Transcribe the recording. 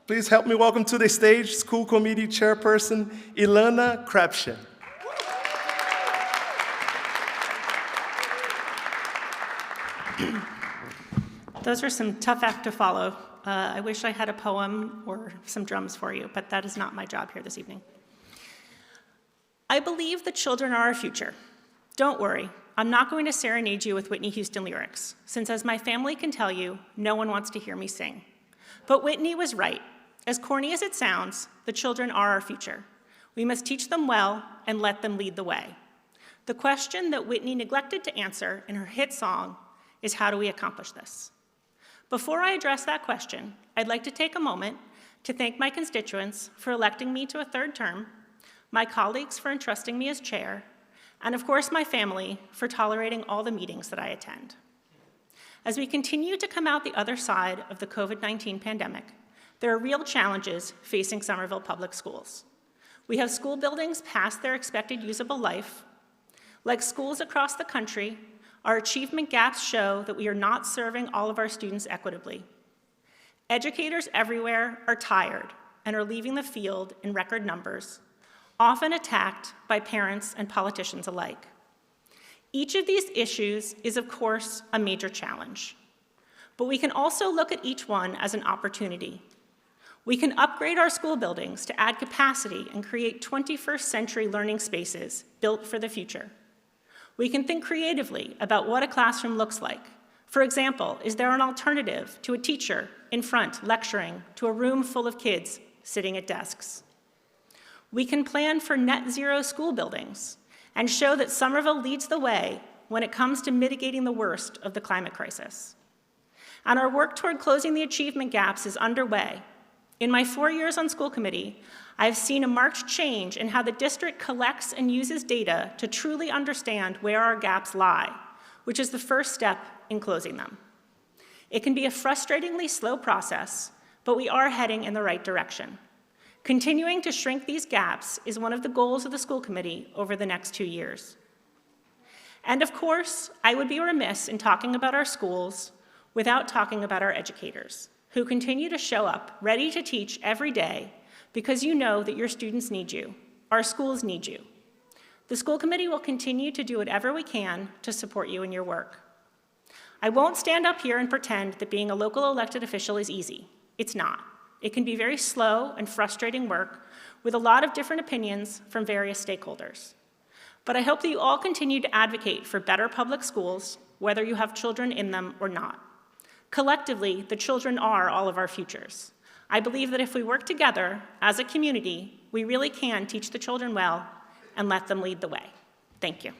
Please help me welcome to the stage School Committee Chairperson, Ilana Krepchin. Those are some tough act to follow. I wish I had a poem or some drums for you, but that is not my job here this evening. I believe the children are our future. Don't worry, I'm not going to serenade you with Whitney Houston lyrics, since as my family can tell you, no one wants to hear me sing. But Whitney was right. As corny as it sounds, the children are our future. We must teach them well and let them lead the way. The question that Whitney neglected to answer in her hit song is, how do we accomplish this? Before I address that question, I'd like to take a moment to thank my constituents for electing me to a third term, my colleagues for entrusting me as chair, and of course my family for tolerating all the meetings that I attend. As we continue to come out the other side of the COVID-19 pandemic, there are real challenges facing Somerville Public Schools. We have school buildings past their expected usable life. Like schools across the country, our achievement gaps show that we are not serving all of our students equitably. Educators everywhere are tired and are leaving the field in record numbers, often attacked by parents and politicians alike. Each of these issues is, of course, a major challenge, but we can also look at each one as an opportunity. We can upgrade our school buildings to add capacity and create 21st century learning spaces built for the future. We can think creatively about what a classroom looks like. For example, is there an alternative to a teacher in front lecturing to a room full of kids sitting at desks? We can plan for net zero school buildings and show that Somerville leads the way when it comes to mitigating the worst of the climate crisis. And our work toward closing the achievement gaps is underway. In my 4 years on school committee, I've seen a marked change in how the district collects and uses data to truly understand where our gaps lie, which is the first step in closing them. It can be a frustratingly slow process, but we are heading in the right direction. Continuing to shrink these gaps is one of the goals of the school committee over the next 2 years. And of course, I would be remiss in talking about our schools without talking about our educators, who continue to show up ready to teach every day because you know that your students need you, our schools need you. The school committee will continue to do whatever we can to support you in your work. I won't stand up here and pretend that being a local elected official is easy. It's not. It can be very slow and frustrating work with a lot of different opinions from various stakeholders. But I hope that you all continue to advocate for better public schools, whether you have children in them or not. Collectively, the children are all of our futures. I believe that if we work together as a community, we really can teach the children well and let them lead the way. Thank you.